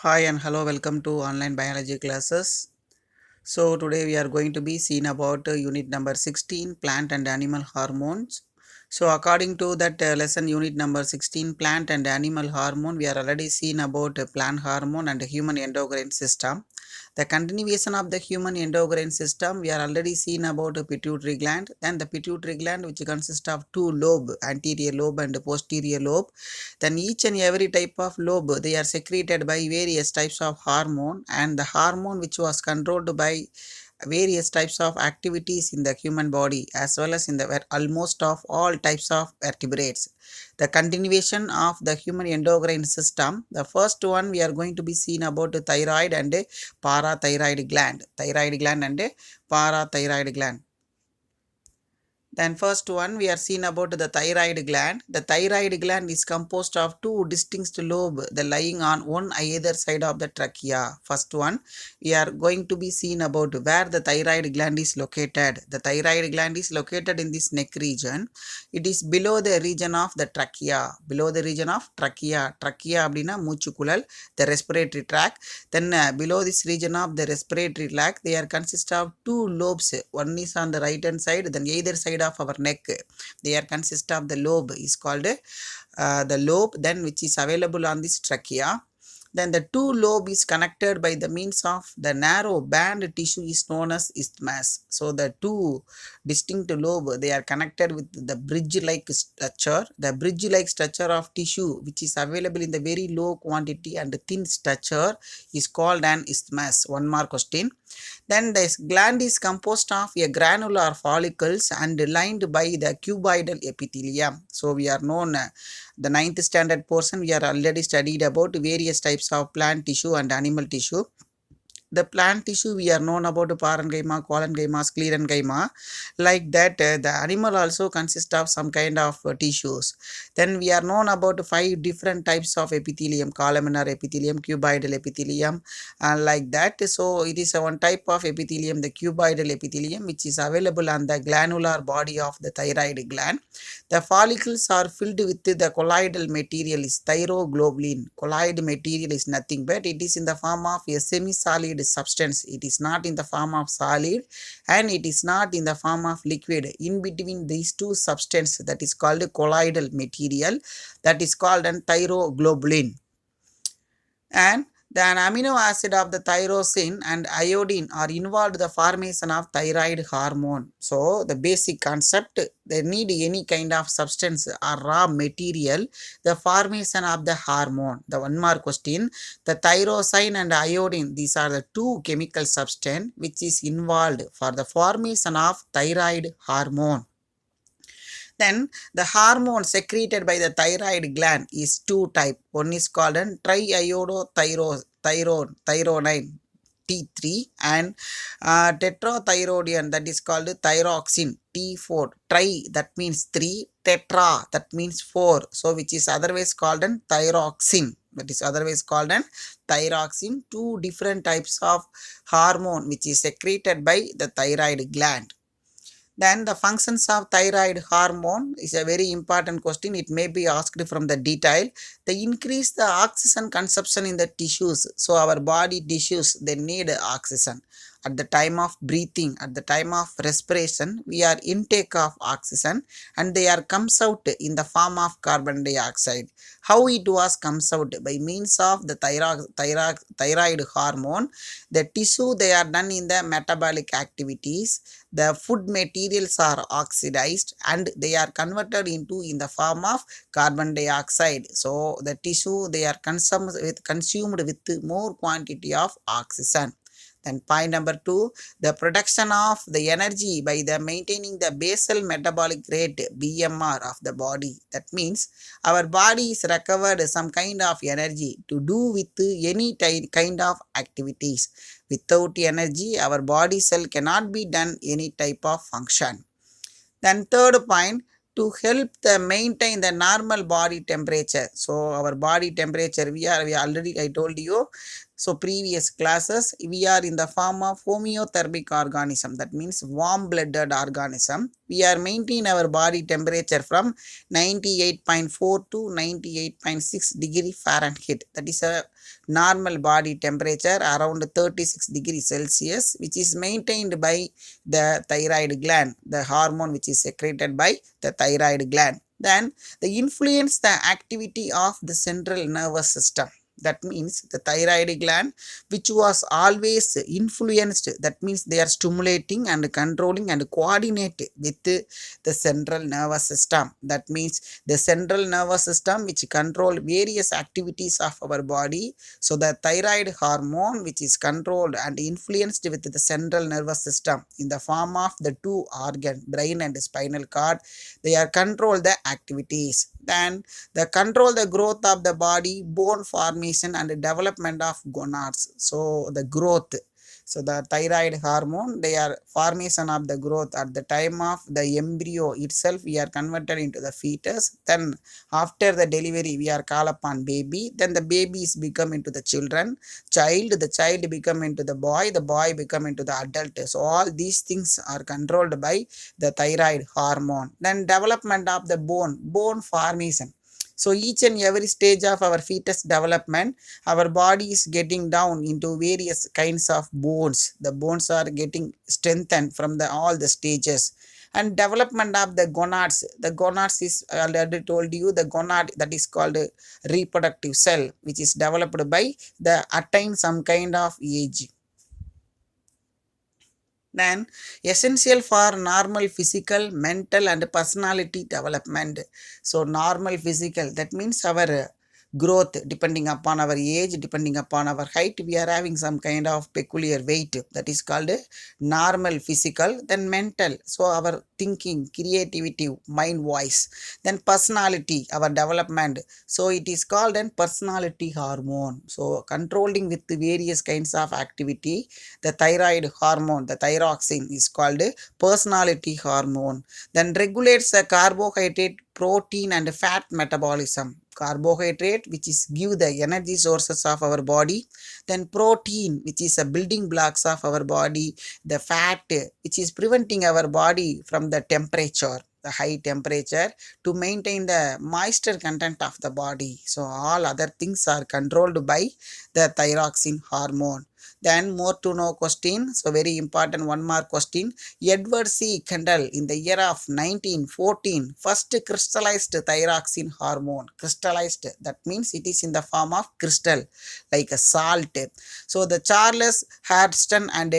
Hi and hello, welcome to online biology classes. So today we are going to be seeing about unit number 16, plant and animal hormones. So according to that lesson unit number 16, plant and animal hormone, we are already seen about plant hormone and human endocrine system. The continuation of the human endocrine system, we are already seen about a pituitary gland. Then the pituitary gland, which consists of two lobe, anterior lobe and posterior lobe. Then each and every type of lobe, they are secreted by various types of hormone, and the hormone which was controlled by various types of activities in the human body as well as in the almost of all types of vertebrates. The continuation of the human endocrine system, the first one we are going to be seen about the thyroid and parathyroid gland. Thyroid gland and parathyroid gland. Then first one we are seeing about the thyroid gland. The thyroid gland is composed of two distinct lobes, the lying on one either side of the trachea. First one we are going to be seeing about where the thyroid gland is located. The thyroid gland is located in this neck region. It is below the region of the trachea. Below the region of trachea. Trachea அப்படினா மூச்சுக்குழல், the respiratory tract. Then below this region of the respiratory tract, they are consist of two lobes. One is on the right hand side, then either side of our neck. They are consist of the lobe is called the lobe, then which is available on this trachea. Then the two lobe is connected by the means of the narrow band tissue is known as isthmus. So the two distinct lobe, they are connected with the bridge-like structure. The bridge-like structure of tissue which is available in the very low quantity and thin structure is called an isthmus. One more question. Then this gland is composed of a granular follicles and lined by the cuboidal epithelium. So we are known the ninth standard portion, we are already studied about various types of plant tissue and animal tissue. The plant tissue we are known about parenchyma, collenchyma, sclerenchyma. Like that, the animal also consists of some kind of tissues. Then we are known about five different types of epithelium: columnar epithelium, cuboidal epithelium, like that. So it is one type of epithelium, the cuboidal epithelium, which is available on the glandular body of the thyroid gland. The follicles are filled with the colloidal material is thyroglobulin. Colloid material is nothing but it is in the form of a semi-solid substance. It is not in the form of solid and it is not in the form of liquid. In between these two substances, that is called colloidal material, that is called an thyroglobulin. And the amino acid of the tyrosine and iodine are involved in the formation of thyroid hormone. So the basic concept, they need any kind of substance or raw material, the formation of the hormone. The one more question, the tyrosine and iodine, these are the two chemical substance which is involved for the formation of thyroid hormone. Then the hormone secreted by the thyroid gland is two type. One is called an triiodothyronine T3 and tetrathyroidine, that is called thyroxine T4. Tri, that means 3, tetra, that means 4. So which is otherwise called an thyroxine. That is otherwise called an thyroxine. Two different types of hormone which is secreted by the thyroid gland. Then the functions of thyroid hormone is a very important question. It may be asked from the detail. They increase the oxygen consumption in the tissues. So our body tissues, they need oxygen. At the time of breathing, at the time of respiration, we are intake of oxygen and they are comes out in the form of carbon dioxide. How it was comes out? By means of the thyroid hormone. The tissue, they are done in the metabolic activities. The food materials are oxidized and they are converted into in the form of carbon dioxide. So the tissue, they are consumed with more quantity of oxygen. Then point number 2, the production of the energy by the maintaining the basal metabolic rate BMR of the body. That means our body is recovered some kind of energy to do with any kind of activities. Without energy, our body cell cannot be done any type of function. Then third point, to help the maintain the normal body temperature. So our body temperature, we already I told you So previous classes, we are in the form of homeothermic organism. That means warm-blooded organism. We are maintaining our body temperature from 98.4 to 98.6 degree Fahrenheit. That is a normal body temperature around 36 degrees Celsius, which is maintained by the thyroid gland, the hormone which is secreted by the thyroid gland. Then they influence the activity of the central nervous system. That means the thyroid gland, which was always influenced, that means they are stimulating and controlling and coordinate with the central nervous system. That means the central nervous system which control various activities of our body. So the thyroid hormone which is controlled and influenced with the central nervous system in the form of the two organ, brain and spinal cord, they are control the activities. Then they control the growth of the body, bone formation and development of gonads. So the growth, so the thyroid hormone, they are formation of the growth at the time of the embryo itself, we are converted into the fetus. Then after the delivery, we are called upon baby. Then the babies become into the children, the child become into the boy become into the adult. So all these things are controlled by the thyroid hormone. Then development of the bone formation. So each and every stage of our fetus development, our body is getting down into various kinds of bones. The bones are getting strengthened from the all the stages. And development of the gonads. The gonads is, I already told you, the gonad that is called a reproductive cell, which is developed by the attain some kind of age. Then essential for normal physical, mental and personality development. So normal physical, that means our growth depending upon our age, depending upon our height, we are having some kind of peculiar weight, that is called normal physical. Then mental, so our thinking, creativity, mind, voice. Then personality, our development, so it is called an personality hormone. So controlling with various kinds of activity, the thyroid hormone, the thyroxine is called personality hormone. Then regulates the carbohydrate, protein and fat metabolism. Carbohydrate, which is give the energy sources of our body. Then protein, which is a building blocks of our body. The fat, which is preventing our body from the temperature, the high temperature, to maintain the moisture content of the body. So all other things are controlled by the thyroxine hormone. Then more to know question. So very important one more question. Edward C. Kendall in the year of 1914 first crystallized thyroxine hormone. Crystallized, that means it is in the form of crystal like a salt. So the Charles Hairston and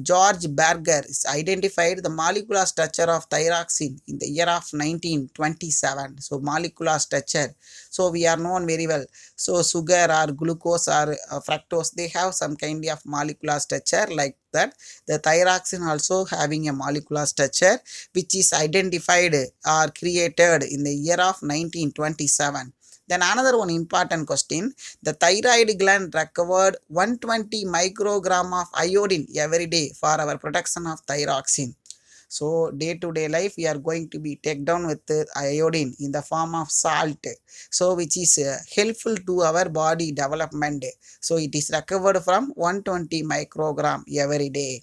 George Berger is identified the molecular structure of thyroxine in the year of 1927. So molecular structure. So we are known very well. So sugar or glucose or fructose, they have some kind of molecular structure like that. The thyroxine also having a molecular structure which is identified or created in the year of 1927. Then another one important question. The thyroid gland recovered 120 microgram of iodine every day for our production of thyroxine. So day to day life, we are going to be take down with iodine in the form of salt. So which is helpful to our body development. So it is recovered from 120 microgram every day.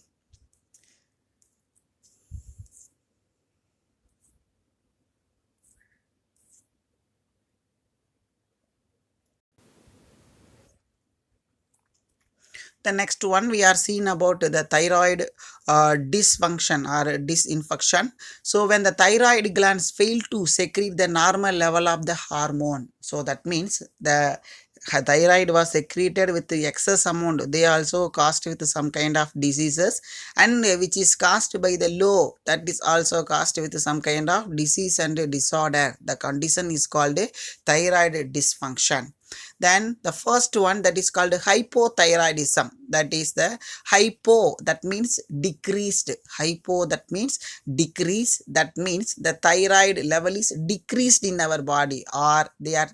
The next one we are seeing about the thyroid dysfunction or disinfection. So when the thyroid glands fail to secrete the normal level of the hormone, so that means the thyroid was secreted with the excess amount, they also caused with some kind of diseases, and which is caused by the low, that is also caused with some kind of disease and disorder. The condition is called thyroid dysfunction. Then the first one, that is called hypothyroidism. That is the hypo, that means decreased. Hypo, that means decrease. That means the thyroid level is decreased in our body, or they are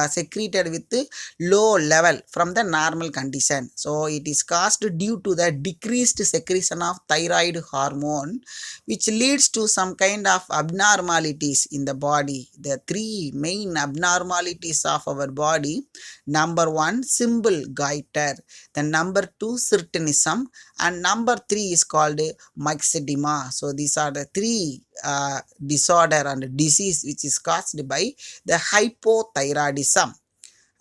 secreted with low level from the normal condition. So it is caused due to the decreased secretion of thyroid hormone, which leads to some kind of abnormalities in the body. The three main abnormalities of our body, Number 1 simple goiter, then number 2 Sirtunism, and number 3 is called myxedema. So these are the three disorder and disease which is caused by the hypothyroidism.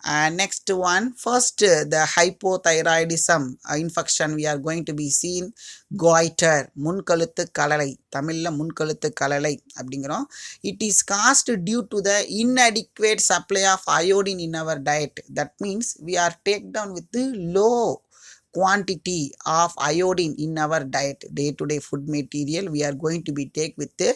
And next one, first the hypothyroidism infection we are going to be seeing goiter, முன்கழுத்து கழலை, தமிழ்ல முன்கழுத்து கழலை அப்படிங்கிறோம். It is caused due to the inadequate supply of iodine in our diet. That means we are take down with the low quantity of iodine in our diet. Day to day food material we are going to be take with a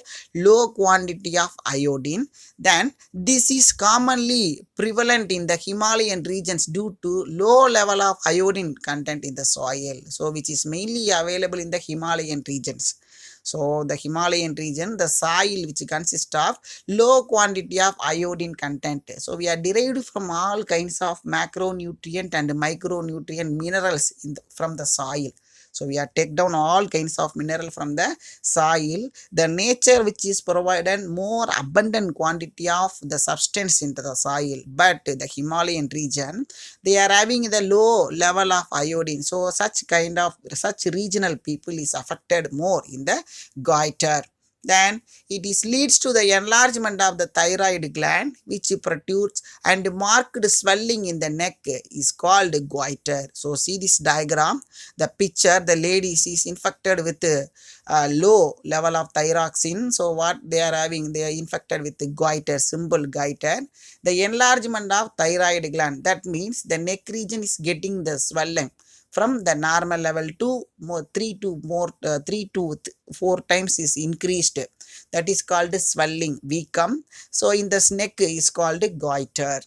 low quantity of iodine. Then this is commonly prevalent in the Himalayan regions due to low level of iodine content in the soil, so which is mainly available in the Himalayan regions. So the Himalayan region, the soil which consists of low quantity of iodine content. So we are derived from all kinds of macronutrient and micronutrient minerals from the soil. So we are take down all kinds of mineral from the soil. The nature which is provided more abundant quantity of the substance into the soil, but the Himalayan region they are having the low level of iodine. So such regional people is affected more in the goiter. Then it leads to the enlargement of the thyroid gland which protrudes, and marked swelling in the neck is called goiter. So see this diagram, the picture, the lady is infected with low level of thyroxine. So what they are having, they are infected with the goiter, simple goiter. The enlargement of thyroid gland, that means the neck region is getting the swelling from the normal level to 3 to 4 times is increased. That is called swelling, weaken. So in this neck is called goiter.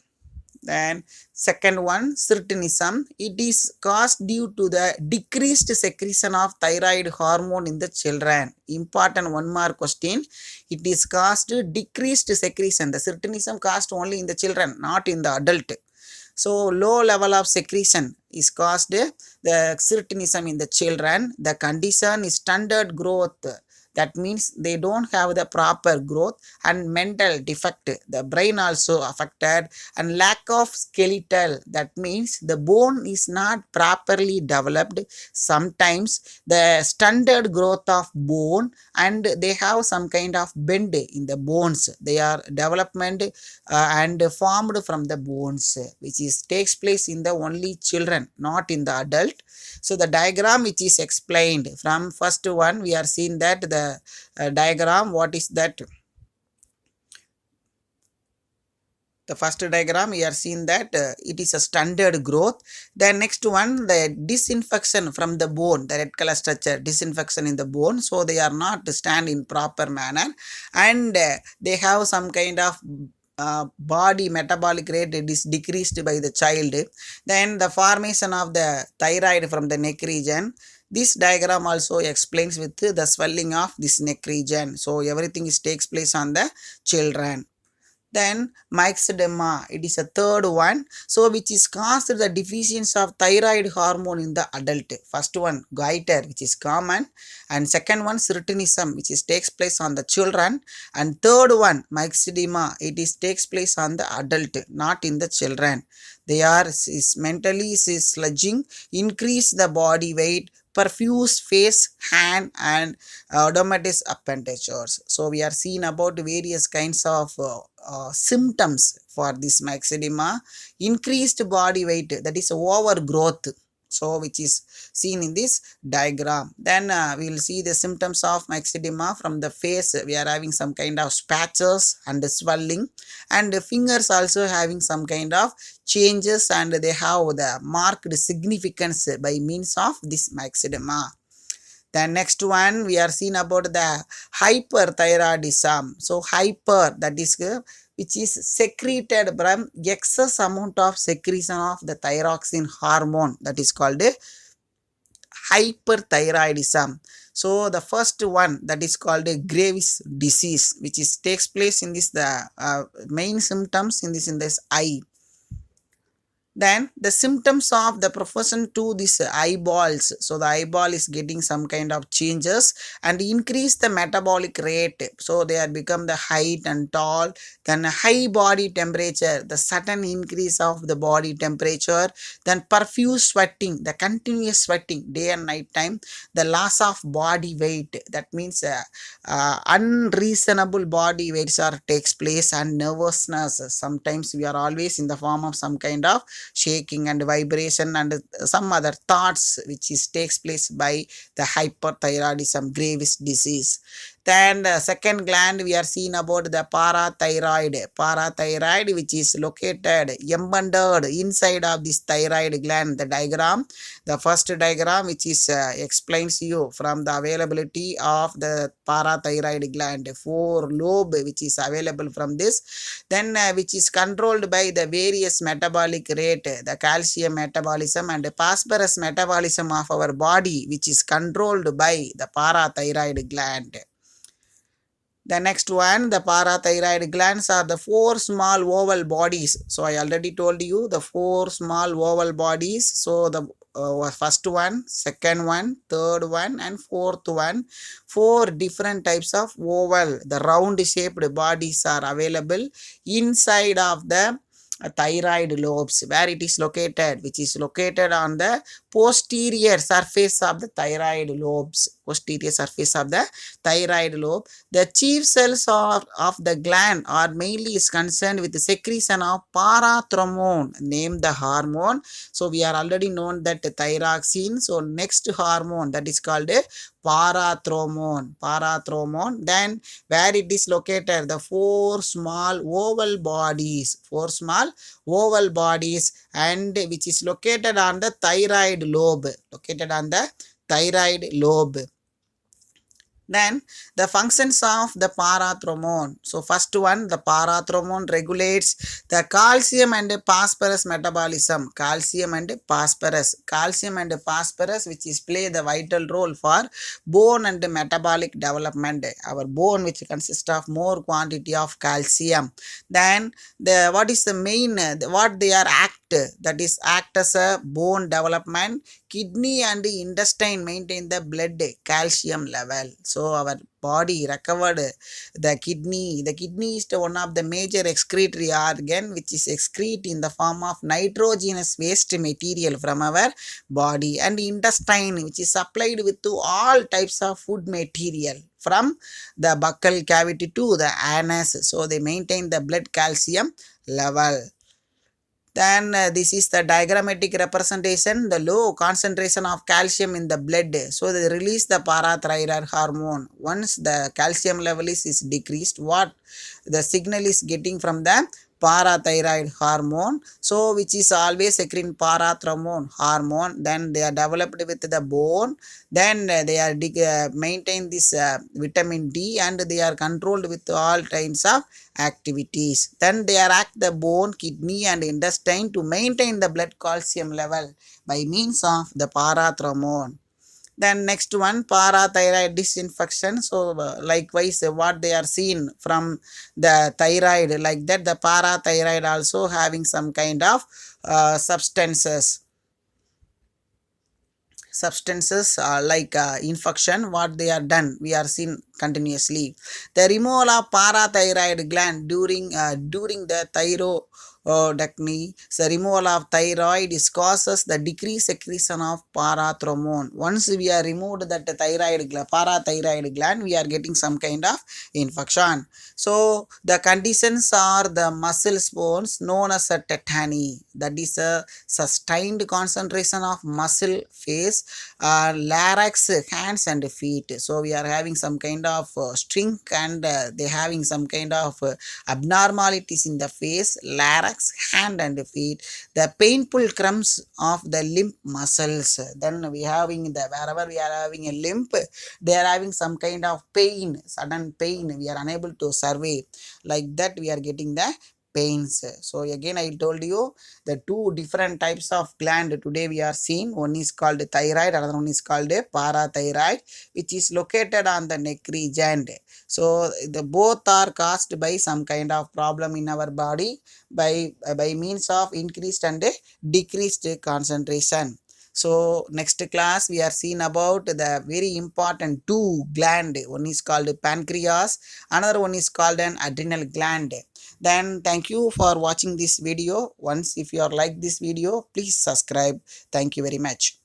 Then second one, Sirtunism. It is caused due to the decreased secretion of thyroid hormone in the children. Important one more question. It is caused decreased secretion. The Sirtunism caused only in the children, not in the adult. So low level of secretion is caused the Sirtunism in the children. The condition is stunted growth. That means they don't have the proper growth, and mental defect. The brain also affected, and lack of skeletal. That means the bone is not properly developed. Sometimes the stunted growth of bone, and they have some kind of bend in the bones. They are development and formed from the bones, which takes place in the only children, not in the adult. So the diagram which is explained from first one, we are seeing that the diagram, what is that? The first diagram we are seeing that it is a standard growth. The next one, the disinfection from the bone, the red color structure, disinfection in the bone. So they are not stand in proper manner, and they have some kind of body metabolic rate is decreased by the child. Then the formation of the thyroid from the neck region. This diagram also explains with the swelling of this neck region. So everything takes place on the children. Then myxedema, it is a third one. So which is caused the deficiency of thyroid hormone in the adult. First one, goiter, which is common, and second one, Sirtunism, which takes place on the children, and third one, myxedema, takes place on the adult, not in the children. They are mentally sludging, increase the body weight, perfuse face, hand, and odometis appendagers. So we are seeing about various kinds of symptoms for this myxedema. Increased body weight, that is overgrowth, so which is seen in this diagram. Then we will see the symptoms of myxedema from the face. We are having some kind of patches and swelling, and the fingers also having some kind of changes, and they have the marked significance by means of this myxedema. The next one we are seeing about the hyperthyroidism. So hyper, that is which is secreted from excess amount of secretion of the thyroxine hormone, that is called hyperthyroidism. So the first one, that is called Graves' disease, which takes place in this the main symptoms in this eye. Then the symptoms of the profession to this eyeballs. So the eyeball is getting some kind of changes and increase the metabolic rate. So they are become the height and tall. Then high body temperature, the sudden increase of the body temperature. Then profuse sweating, the continuous sweating day and night time. The loss of body weight. That means unreasonable body weights are takes place and nervousness. Sometimes we are always in the form of some kind of shaking and vibration and some other thoughts which is takes place by the hyperthyroidism gravis disease. Then the second gland we are seeing about the parathyroid which is located embedded inside of this thyroid gland. The diagram, the first diagram which is explains you from the availability of the parathyroid gland, four lobe which is available from this, then which is controlled by the various metabolic rate, the calcium metabolism and phosphorus metabolism of our body, which is controlled by the parathyroid gland. The next one, the parathyroid glands are the four small oval bodies. So I already told you the four small oval bodies. So the first one, second one, third one, and fourth one. Four different types of oval, the round shaped bodies are available inside of the thyroid lobes, where it is located, which is located on the posterior surface of the thyroid lobes, posterior surface of the thyroid lobe. The chief cells of the gland are mainly is concerned with the secretion of parathormone, named the hormone. So we are already known that thyroxine. So next hormone that is called a parathormone. Then where it is located, the four small oval bodies and which is located on the thyroid lobe, Then the functions of the parathormone. So first one, the parathormone regulates the calcium and phosphorus metabolism. Calcium and phosphorus, which is play the vital role for bone and metabolic development. Our bone which consists of more quantity of calcium. Then the what is the main what they are act, that is act as a bone development. Kidney and intestine maintain the blood calcium level. So our body recovered the kidney. The kidney is one of the major excretory organ which is excrete in the form of nitrogenous waste material from our body, and intestine which is supplied with to all types of food material from the buccal cavity to the anus. So they maintain the blood calcium level. Then this is the diagrammatic representation, the low concentration of calcium in the blood. So they release the parathyroid hormone. Once the calcium level is decreased, what the signal is getting from the parathyroid hormone, so which is always secreting parathormone hormone. Then they are developed with the bone. Then they are maintain this vitamin D, and they are controlled with all kinds of activities. Then they are act the bone, kidney and intestine to maintain the blood calcium level by means of the parathormone. Then next one, parathyroid disinfection. So likewise what they are seen from the thyroid, like that the parathyroid also having some kind of substances like infection, what they are done, we are seen continuously. The removal of parathyroid gland during the thyroidectomy. So removal of thyroid is causes the decreased secretion of parathormone. Once we are removed that parathyroid gland, we are getting some kind of infection. So the conditions are the muscle spasms known as a tetany, that is a sustained concentration of muscle face, larynx, hands and feet. So we are having some kind of strength, and they having some kind of abnormalities in the face, larynx, hand and feet. The painful cramps of the limb muscles. Then we having the wherever we are having a limb, they are having some kind of pain, sudden pain. We are unable to survey, like that we are getting the pains. So again I told you the two different types of gland today we are seeing. One is called thyroid, another one is called parathyroid, which is located on the neck region. So the both are caused by some kind of problem in our body by means of increased and decreased concentration. So next class we are seeing about the very important two gland. One is called pancreas, another one is called an adrenal gland. Then thank you for watching this video. Once if you are like this video, please subscribe. Thank you very much.